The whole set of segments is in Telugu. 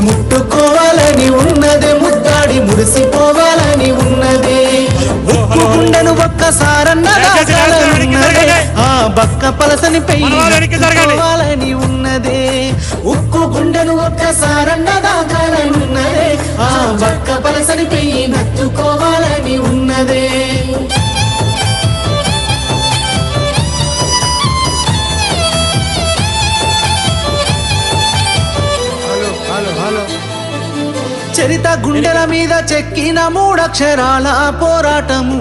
ముట్టుకోవాలని ఉన్నదే ముద్దాడి మురిసిపోవాలని ఉన్నదే ఉక్కు గుండెను ఒక్కసారన్నదాకాలనున్నదే ఆ బక్క పలసని పెయ్యాలని ఉన్నదే ఉక్కు గుండెను ఒక్కసారన్నదాకాలనున్నదే ఆ బక్క పలసని పెయ్యి నత్తుకోవాలని ఉన్నదే చరిత గుండెల మీద చెక్కిన మూడక్షరాల పోరాటము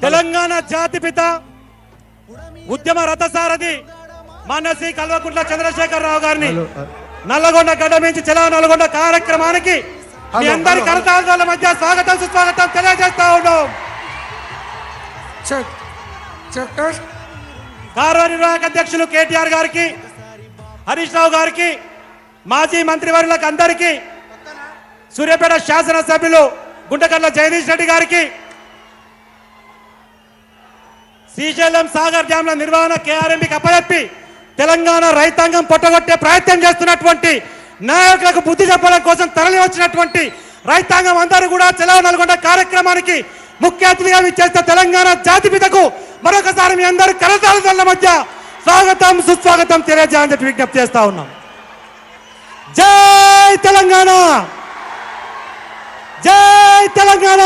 తెలంగాణ జాతిపిత ఉద్యమ రథసారథి మాన్య శ్రీ కల్వకుంట్ల చంద్రశేఖరరావు గారిని నల్లగొండ గడ్డ నుంచి చలో నల్లగొండ కార్యక్రమానికి మీ అందరి కరతాళాల మధ్య స్వాగతం సుస్వాగతం తెలియజేస్తా ఉన్నాం. కార్యనిర్వాహక అధ్యక్షులు కేటీఆర్ గారికి, హరీష్ రావు గారికి, మాజీ మంత్రివర్యులకు అందరికీ, సూర్యాపేట శాసనసభ్యులు గుంటకర్ల జగదీష్ రెడ్డి గారికి, శ్రీశైలం సాగర్ డ్యాంల నిర్వహణ కేఆర్ఎంబీకి అప్పచెప్పి తెలంగాణ రైతాంగం పొట్టగొట్టే ప్రయత్నం చేస్తున్నటువంటి నాయకులకు బుద్ధి చెప్పడం కోసం తరలి వచ్చినటువంటి రైతాంగం అందరూ కూడా చలో నల్గొండ కార్యక్రమానికి ముఖ్య అతిథిగా విచ్చేస్తే తెలంగాణ జాతిపితకు మరొకసారి మీ అందరూ కరతాళాల మధ్య స్వాగతం సుస్వాగతం తెలియజేయాలని చెప్పి విజ్ఞప్తి చేస్తా ఉన్నాం. జై తెలంగాణ, జై తెలంగాణ.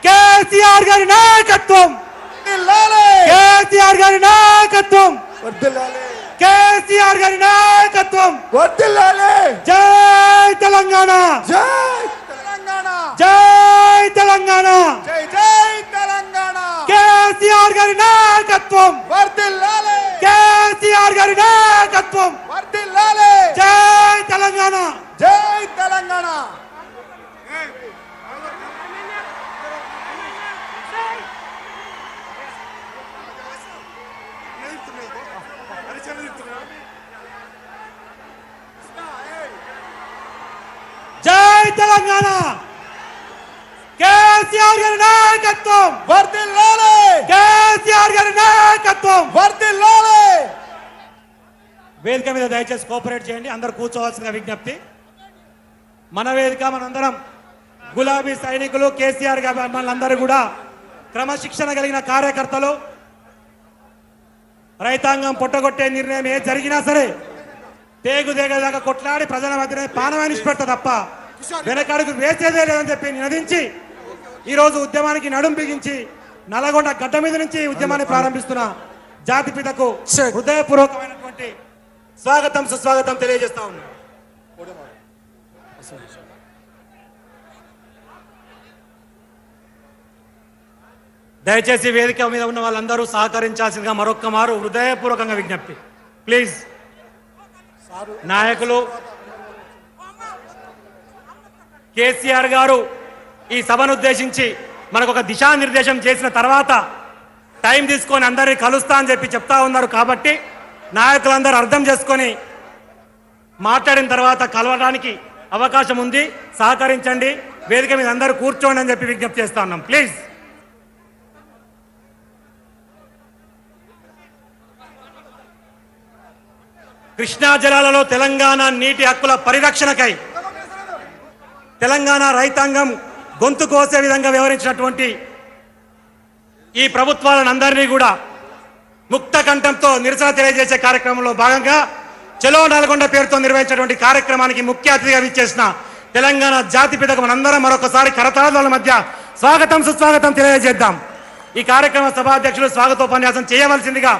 కేసీఆర్ గారి నాయకత్వం, కేసీఆర్ గారి నాయకత్వం, కేసీఆర్ గారి నాయకత్వం. జై తెలంగాణ, జై తెలంగాణ, జై తెలంగాణ, జై జై తెలంగాణ. కేసీఆర్ గారి నాయకత్వం, వర్ధిల్లాలి, కేసీఆర్ గారి నాయకత్వం. వర్ధిల్లాలి. జై తెలంగాణ, జై తెలంగాణ. జై తెలంగాణ, కేసీఆర్ గారి నాయకత్వం. వర్ధిల్లాలి, కేసీఆర్ గారి నాయకత్వం. వర్ధిల్లాలి. వేదిక మీద దయచేసి కోఆపరేట్ చేయండి, అందరు కూర్చోవాల్సిన విజ్ఞప్తి. మన వేదిక మనందరం గులాబీ సైనికులు, కేసీఆర్ గారి అభిమానులందరూ కూడా క్రమశిక్షణ కలిగిన కార్యకర్తలు. రైతాంగం పొట్టగొట్టే నిర్ణయం ఏ జరిగినా సరే తేగుదేగదాకా కొట్లాడి ప్రజల మధ్యనే పానమని పెడతా తప్ప వెనకడుగు వేసేదే లేదని చెప్పి నినదించి ఈరోజు ఉద్యమానికి నడుం బిగించి నల్లగొండ గడ్డ మీద నుంచి ఉద్యమాన్ని ప్రారంభిస్తున్న జాతిపితకు హృదయపూర్వకమైనటువంటి స్వాగతం సుస్వాగతం తెలియజేస్తా ఉన్నాం. దయచేసి వేదిక మీద ఉన్న వాళ్ళందరూ సహకరించాల్సిందిగా మరొక్క మారు హృదయపూర్వకంగా విజ్ఞప్తి. ప్లీజ్ నాయకులు, కేసీఆర్ గారు ఈ సభను ఉద్దేశించి మనకు ఒక దిశానిర్దేశం చేసిన తర్వాత టైం తీసుకొని అందరినీ కలుస్తా అని చెప్పి చెప్తా ఉన్నారు. కాబట్టి నాయకులందరూ అర్థం చేసుకొని మాట్లాడిన తర్వాత కలవడానికి అవకాశం ఉంది. సహకరించండి, వేదిక మీద అందరూ కూర్చోండి అని చెప్పి విజ్ఞప్తి చేస్తా ఉన్నాం. ప్లీజ్. కృష్ణా జలాలలో తెలంగాణ నీటి హక్కుల పరిరక్షణకై తెలంగాణ రైతాంగం గొంతు కోసే విధంగా వ్యవహరించినటువంటి ఈ ప్రభుత్వాలను అందరినీ కూడా ముక్త కంఠంతో నిరసన తెలియజేసే కార్యక్రమంలో భాగంగా చలో నల్గొండ పేరుతో నిర్వహించినటువంటి కార్యక్రమానికి ముఖ్య అతిథిగా విచ్చేసిన తెలంగాణ జాతిపితకు మనందరం మరొకసారి కరతాళాల మధ్య స్వాగతం సుస్వాగతం తెలియజేద్దాం. ఈ కార్యక్రమ సభాధ్యక్షులు స్వాగతోపన్యాసం చేయవలసిందిగా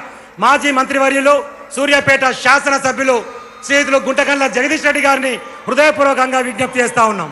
మాజీ మంత్రివర్యులు సూర్యాపేట శాసనసభ్యులు శ్రీయుతులు గుంటకర్ల జగదీష్ రెడ్డి గారిని హృదయపూర్వకంగా విజ్ఞప్తి చేస్తా ఉన్నాం.